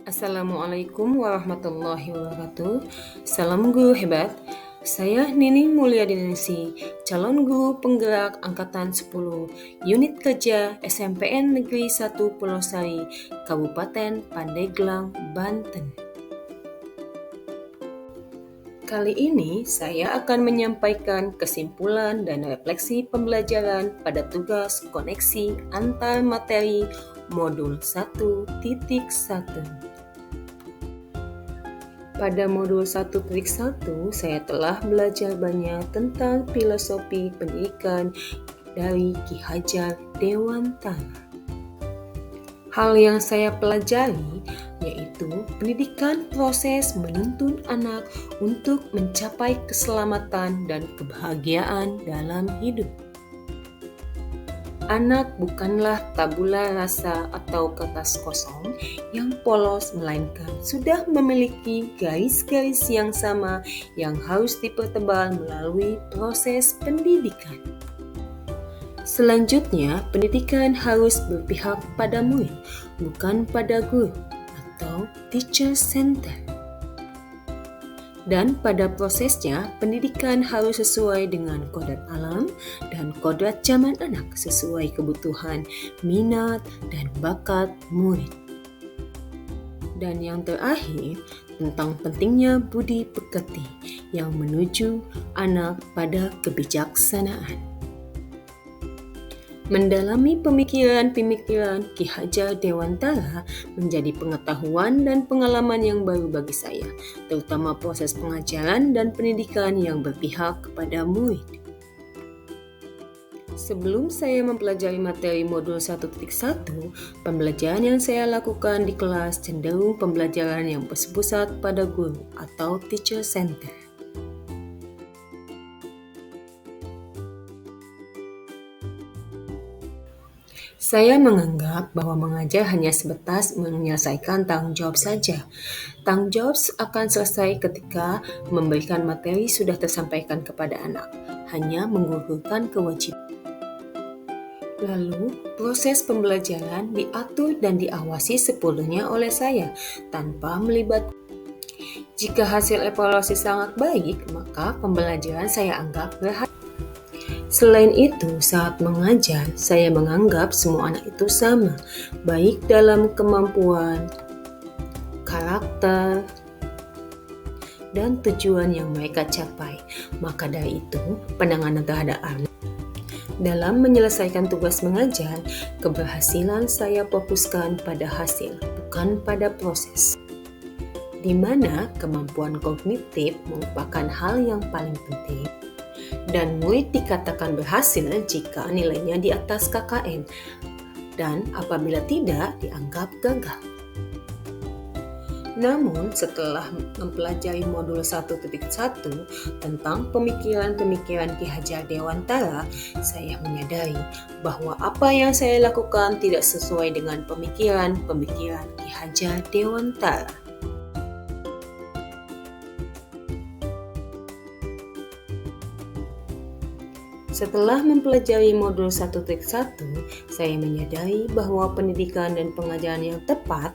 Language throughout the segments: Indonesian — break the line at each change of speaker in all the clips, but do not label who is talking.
Assalamualaikum warahmatullahi wabarakatuh. Salam guru hebat. Saya Nining Mulyadiningsi, calon guru penggerak Angkatan 10, Unit Kerja SMPN Negeri 1 Pulau Sari, Kabupaten Pandeglang, Banten. Kali ini saya akan menyampaikan kesimpulan dan refleksi pembelajaran pada tugas koneksi antar materi modul 1.1. Pada modul 1.1, saya telah belajar banyak tentang filosofi pendidikan dari Ki Hajar Dewantara. Hal yang saya pelajari yaitu pendidikan proses menuntun anak untuk mencapai keselamatan dan kebahagiaan dalam hidup. Anak bukanlah tabula rasa atau kertas kosong yang polos, melainkan sudah memiliki garis-garis yang sama yang harus dipertebal melalui proses pendidikan. Selanjutnya, pendidikan harus berpihak pada murid, bukan pada guru atau teacher center. Dan pada prosesnya, pendidikan harus sesuai dengan kodrat alam dan kodrat zaman anak sesuai kebutuhan, minat, dan bakat murid. Dan yang terakhir, tentang pentingnya budi pekerti yang menuju anak pada kebijaksanaan. Mendalami pemikiran-pemikiran Ki Hajar Dewantara menjadi pengetahuan dan pengalaman yang baru bagi saya, terutama proses pengajaran dan pendidikan yang berpihak kepada murid. Sebelum saya mempelajari materi modul 1.1, pembelajaran yang saya lakukan di kelas cenderung pembelajaran yang berpusat pada guru atau teacher center. Saya menganggap bahwa mengajar hanya sebatas menyelesaikan tanggung jawab saja. Tanggung jawab akan selesai ketika memberikan materi sudah tersampaikan kepada anak, hanya menggugurkan kewajiban. Lalu, proses pembelajaran diatur dan diawasi sepenuhnya oleh saya, tanpa melibatkan. Jika hasil evaluasi sangat baik, maka pembelajaran saya anggap berhasil. Selain itu, saat mengajar, saya menganggap semua anak itu sama, baik dalam kemampuan, karakter, dan tujuan yang mereka capai. Maka dari itu, penanganan terhadap anak dalam menyelesaikan tugas mengajar, keberhasilan saya fokuskan pada hasil, bukan pada proses. Di mana kemampuan kognitif merupakan hal yang paling penting. Dan murid dikatakan berhasil jika nilainya di atas KKM, dan apabila tidak dianggap gagal. Namun, setelah mempelajari modul 1.1 tentang pemikiran-pemikiran Ki Hajar Dewantara, saya menyadari bahwa apa yang saya lakukan tidak sesuai dengan pemikiran-pemikiran Ki Hajar Dewantara. Setelah mempelajari modul 1.1, saya menyadari bahwa pendidikan dan pengajaran yang tepat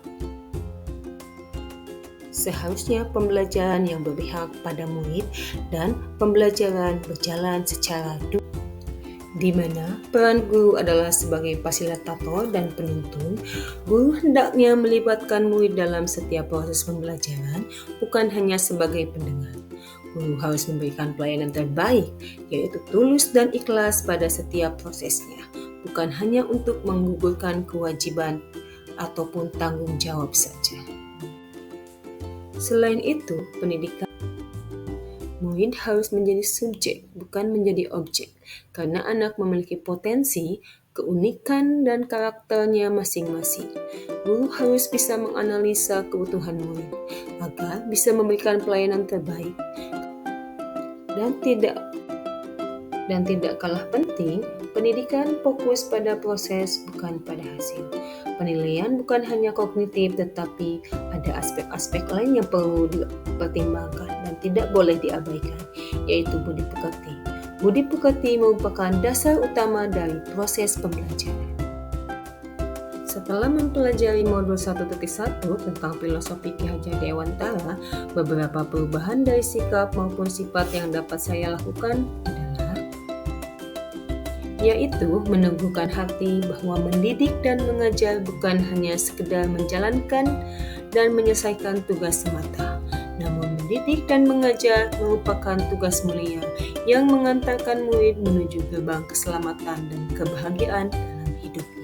seharusnya pembelajaran yang berpihak pada murid dan pembelajaran berjalan secara di mana peran guru adalah sebagai fasilitator dan penuntun. Guru hendaknya melibatkan murid dalam setiap proses pembelajaran, bukan hanya sebagai pendengar. Guru harus memberikan pelayanan terbaik, yaitu tulus dan ikhlas pada setiap prosesnya, bukan hanya untuk menggugurkan kewajiban ataupun tanggung jawab saja. Selain itu, pendidikan murid harus menjadi subjek, bukan menjadi objek, karena anak memiliki potensi, keunikan, dan karakternya masing-masing. Guru harus bisa menganalisa kebutuhan murid, agar bisa memberikan pelayanan terbaik. Dan tidak kalah penting, pendidikan fokus pada proses, bukan pada hasil. Penilaian bukan hanya kognitif, tetapi ada aspek-aspek lain yang perlu dipertimbangkan dan tidak boleh diabaikan, yaitu budi pekerti. Budi pekerti merupakan dasar utama dari proses pembelajaran. Setelah mempelajari modul 1.1 tentang filosofi Ki Hajar Dewantara, beberapa perubahan dari sikap maupun sifat yang dapat saya lakukan adalah yaitu meneguhkan hati bahwa mendidik dan mengajar bukan hanya sekedar menjalankan dan menyelesaikan tugas semata, namun mendidik dan mengajar merupakan tugas mulia yang mengantarkan murid menuju gerbang keselamatan dan kebahagiaan dalam hidupnya.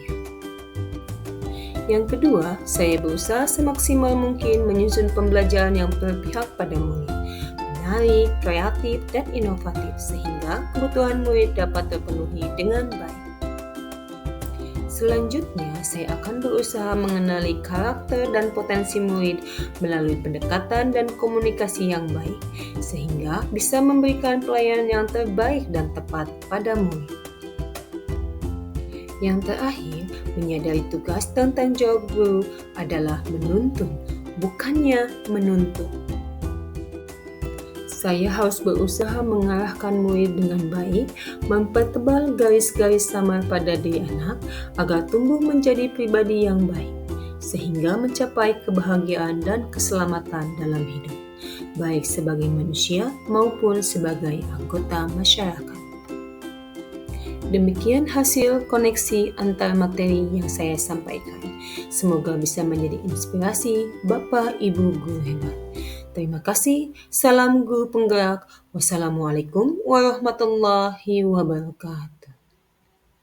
Yang kedua, saya berusaha semaksimal mungkin menyusun pembelajaran yang berpihak pada murid, menarik, kreatif, dan inovatif sehingga kebutuhan murid dapat terpenuhi dengan baik. Selanjutnya, saya akan berusaha mengenali karakter dan potensi murid melalui pendekatan dan komunikasi yang baik, sehingga bisa memberikan pelayanan yang terbaik dan tepat pada murid. Yang terakhir, menyadari tugas dan tanggung jawab guru adalah menuntun, bukannya menuntut. Saya harus berusaha mengarahkan murid dengan baik, mempertebal garis-garis samar pada diri anak agar tumbuh menjadi pribadi yang baik, sehingga mencapai kebahagiaan dan keselamatan dalam hidup, baik sebagai manusia maupun sebagai anggota masyarakat. Demikian hasil koneksi antar materi yang saya sampaikan. Semoga bisa menjadi inspirasi Bapak Ibu guru hebat. Terima kasih. Salam guru penggerak. Wassalamualaikum warahmatullahi wabarakatuh.